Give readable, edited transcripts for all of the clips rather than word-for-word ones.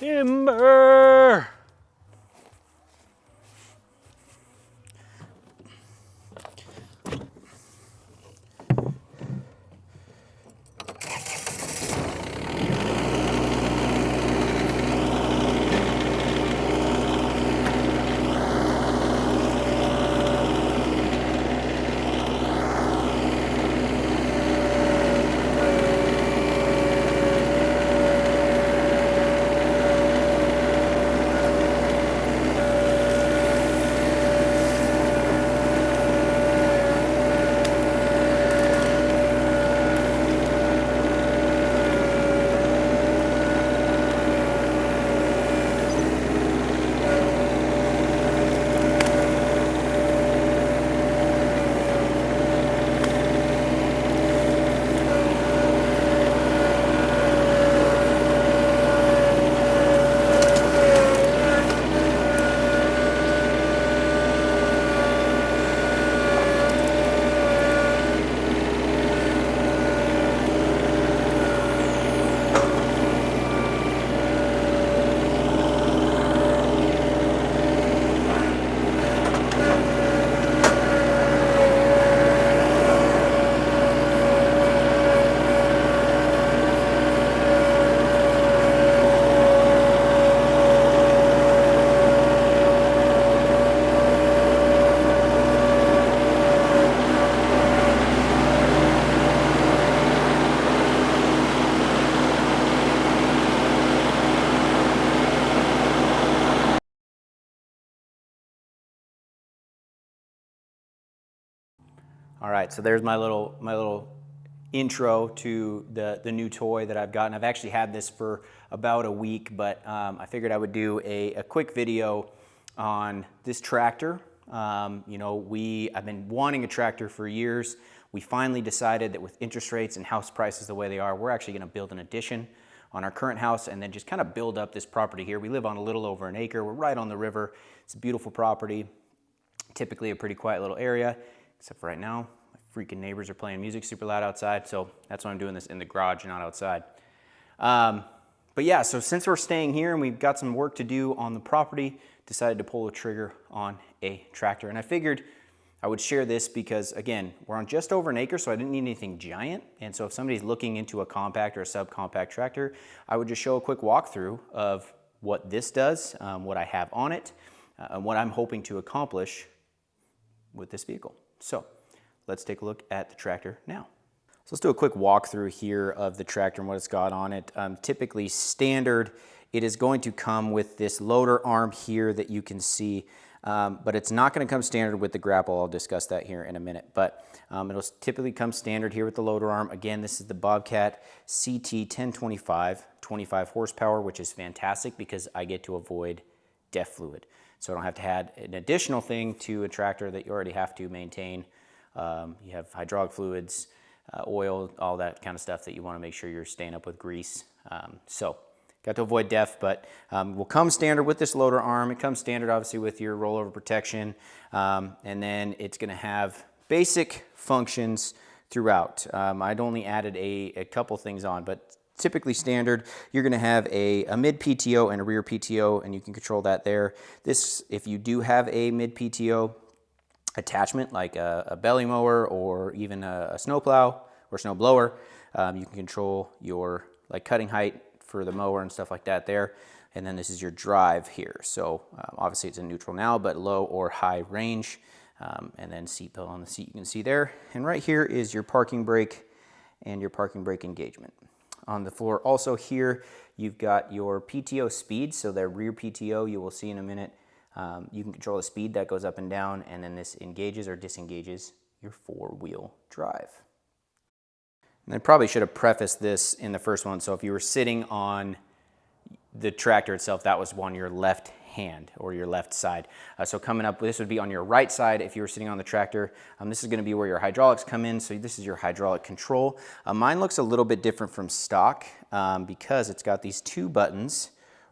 Timber! All right, so there's my little intro to the new toy that I've gotten. I've actually had this for about a week, but I figured I would do a quick video on this tractor. You know, I've been wanting a tractor for years. We finally decided that with interest rates and house prices the way they are, we're actually gonna build an addition on our current house and then just kind of build up this property here. We live on a little over an acre. We're right on the river. It's a beautiful property, typically a pretty quiet little area. Except for right now, my freaking neighbors are playing music super loud outside, so that's why I'm doing this in the garage, not outside. But yeah, so since we're staying here and we've got some work to do on the property, decided to pull the trigger on a tractor. And I figured I would share this because, again, we're on just over an acre, so I didn't need anything giant. And so if somebody's looking into a compact or a subcompact tractor, I would just show a quick walkthrough of what this does, what I have on it, and what I'm hoping to accomplish with this vehicle. So let's take a look at the tractor now. So let's do a quick walkthrough here of the tractor and what it's got on it. Typically standard, it is going to come with this loader arm here that you can see, but it's not going to come standard with the grapple. I'll discuss that here in a minute, but it'll typically come standard here with the loader arm. Again, this is the Bobcat CT1025, 25 horsepower, which is fantastic because I get to avoid DEF fluid. So I don't have to add an additional thing to a tractor that you already have to maintain. You have hydraulic fluids, oil, all that kind of stuff that you want to make sure you're staying up with grease. So got to avoid DEF, but will come standard with this loader arm. It comes standard obviously with your rollover protection. And then it's going to have basic functions throughout. I'd only added a couple things on, but typically standard, you're going to have a mid PTO and a rear PTO, and you can control that there. This, if you do have a mid PTO attachment like a belly mower or even a snowplow or snow blower, you can control your like cutting height for the mower and stuff like that there. And then this is your drive here. So obviously it's in neutral now, but low or high range. And then seat belt on the seat you can see there. And right here is your parking brake and your parking brake engagement. On the floor also here, you've got your PTO speed. So the rear PTO you will see in a minute. You can control the speed that goes up and down, and then this engages or disengages your four-wheel drive. And I probably should have prefaced this in the first one. So if you were sitting on the tractor itself, that was on your left hand or your left side. So coming up, this would be on your right side if you were sitting on the tractor. This is going to be where your hydraulics come in. So this is your hydraulic control. Mine looks a little bit different from stock because it's got these two buttons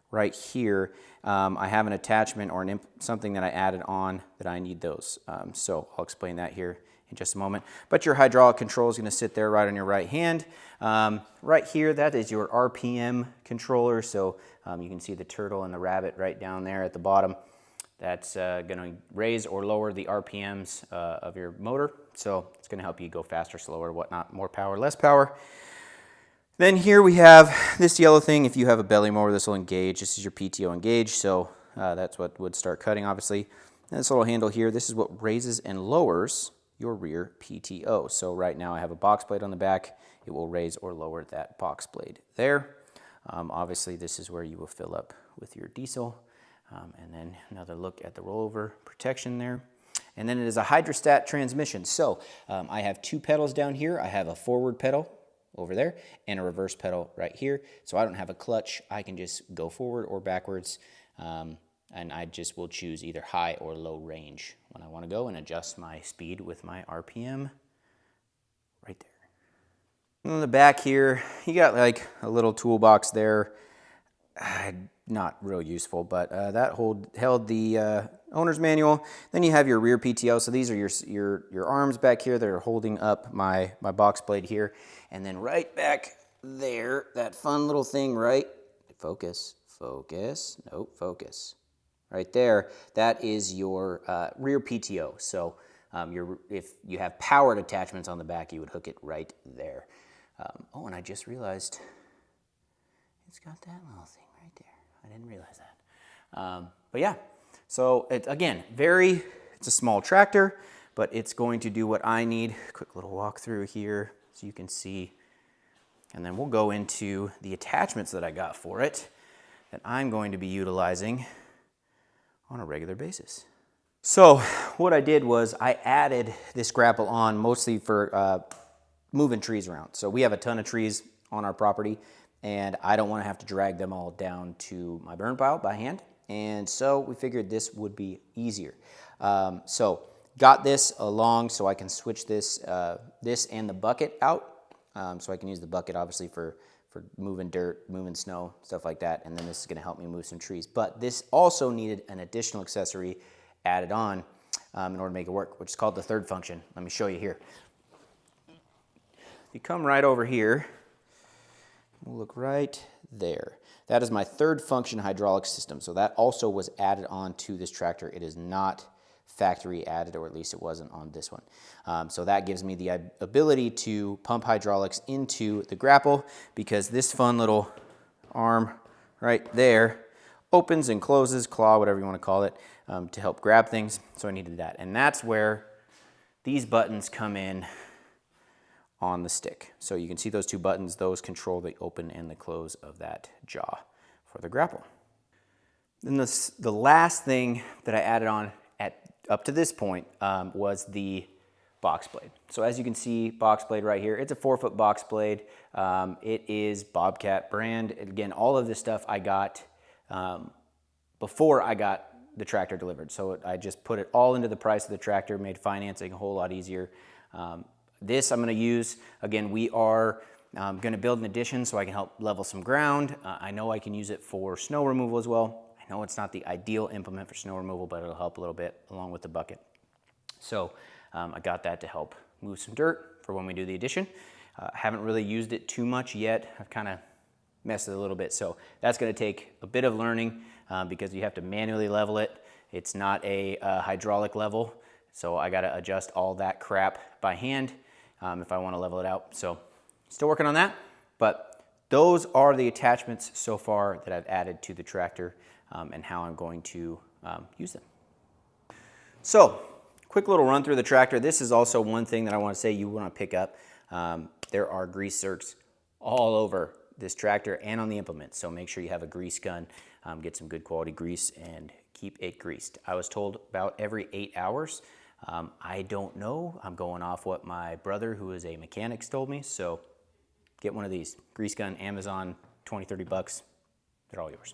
right here. I have an attachment or something that I added on that I need those. So I'll explain that here in just a moment. But your hydraulic control is going to sit there right on your right hand. Right here, that is your RPM controller. So you can see the turtle and the rabbit right down there at the bottom. That's going to raise or lower the RPMs of your motor. So it's going to help you go faster, slower, whatnot, more power, less power. Then here we have this yellow thing. If you have a belly mower, this will engage. This is your PTO engage. So that's what would start cutting, obviously. And this little handle here, this is what raises and lowers your rear PTO. So right now I have a box blade on the back. It will raise or lower that box blade there. Obviously, this is where you will fill up with your diesel. And then another look at the rollover protection there. And then it is a hydrostat transmission. So I have two pedals down here. I have a forward pedal over there and a reverse pedal right here. So I don't have a clutch. I can just go forward or backwards. And I just will choose either high or low range when I want to go and adjust my speed with my RPM right there. And on the back here, you got like a little toolbox there. Not real useful, but that held the owner's manual. Then you have your rear PTO. So these are your arms back here that are holding up my box blade here. And then right back there, that fun little thing, right? Focus, nope, focus. Right there, that is your rear PTO. So if you have powered attachments on the back, you would hook it right there. Oh, and I just realized it's got that little thing right there. I didn't realize that. But yeah, so again, it's a small tractor, but it's going to do what I need. Quick little walk through here so you can see. And then we'll go into the attachments that I got for it that I'm going to be utilizing on a regular basis. So what I did was I added this grapple on mostly for moving trees around. So we have a ton of trees on our property and I don't want to have to drag them all down to my burn pile by hand. And so we figured this would be easier. So got this along so I can switch this and the bucket out. So I can use the bucket obviously for moving dirt, moving snow, stuff like that. And then this is going to help me move some trees. But this also needed an additional accessory added on in order to make it work, which is called the third function. Let me show you here. If you come right over here, we'll look right there. That is my third function hydraulic system. So that also was added on to this tractor. It is not factory added, or at least it wasn't on this one. So that gives me the ability to pump hydraulics into the grapple because this fun little arm right there opens and closes, claw, whatever you want to call it, to help grab things. So I needed that. And that's where these buttons come in on the stick. So you can see those two buttons, those control the open and the close of that jaw for the grapple. Then the last thing that I added on up to this point was the box blade. So as you can see, box blade right here, it's a 4-foot box blade. It is Bobcat brand. Again, all of this stuff I got before I got the tractor delivered. So I just put it all into the price of the tractor, made financing a whole lot easier. This I'm going to use, again, we are going to build an addition so I can help level some ground. I know I can use it for snow removal as well. I know it's not the ideal implement for snow removal, but it'll help a little bit along with the bucket. So I got that to help move some dirt for when we do the addition. I haven't really used it too much yet. I've kind of messed it a little bit. So that's going to take a bit of learning because you have to manually level it. It's not a hydraulic level. So I got to adjust all that crap by hand if I want to level it out. So still working on that, but those are the attachments so far that I've added to the tractor and how I'm going to use them. So quick little run through the tractor. This is also one thing that I want to say you want to pick up. There are grease zerks all over this tractor and on the implement. So make sure you have a grease gun, get some good quality grease and keep it greased. I was told about every 8 hours. I don't know. I'm going off what my brother, who is a mechanic, told me. So get one of these. Grease gun, Amazon, 20, 30 bucks. They're all yours.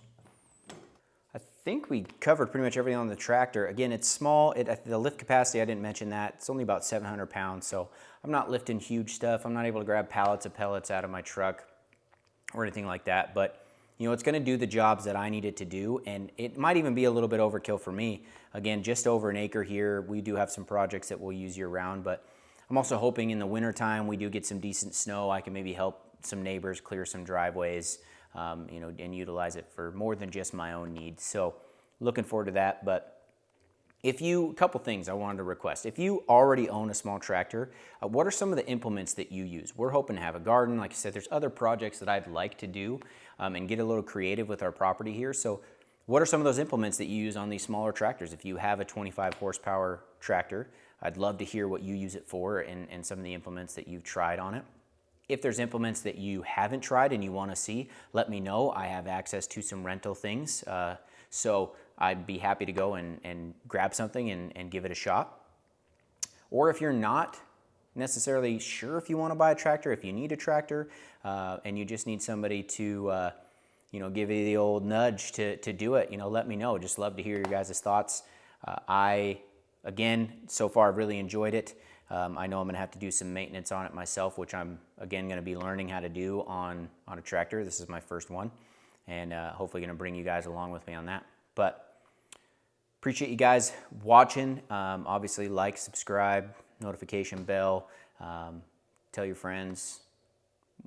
I think we covered pretty much everything on the tractor. Again, it's small. The lift capacity, I didn't mention that. It's only about 700 pounds. So I'm not lifting huge stuff. I'm not able to grab pallets of pellets out of my truck or anything like that. But you know, it's going to do the jobs that I need it to do, and it might even be a little bit overkill for me. Again, just over an acre here. We do have some projects that we'll use year round, but I'm also hoping in the wintertime we do get some decent snow. I can maybe help some neighbors clear some driveways, you know, and utilize it for more than just my own needs. So looking forward to that. But a couple things I wanted to request. If you already own a small tractor, what are some of the implements that you use? We're hoping to have a garden. Like I said, there's other projects that I'd like to do and get a little creative with our property here. So what are some of those implements that you use on these smaller tractors? If you have a 25 horsepower tractor, I'd love to hear what you use it for and some of the implements that you've tried on it. If there's implements that you haven't tried and you want to see, let me know. I have access to some rental things. So I'd be happy to go and grab something and give it a shot. Or if you're not necessarily sure if you want to buy a tractor, if you need a tractor and you just need somebody to you know, give you the old nudge to do it, you know, let me know. Just love to hear your guys' thoughts. Again, so far I've really enjoyed it. I know I'm gonna have to do some maintenance on it myself, which I'm again gonna be learning how to do on a tractor. This is my first one, and hopefully gonna bring you guys along with me on that. But appreciate you guys watching. Obviously like, subscribe, notification bell, tell your friends,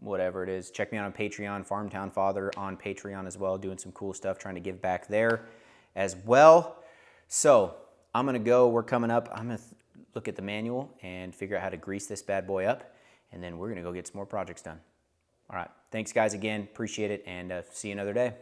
whatever it is. Check me out on Patreon, Farmtown Father on Patreon as well, doing some cool stuff, trying to give back there as well. So I'm gonna go, we're coming up. I'm gonna look at the manual and figure out how to grease this bad boy up, and then we're gonna go get some more projects done. All right, thanks guys again, appreciate it, and see you another day.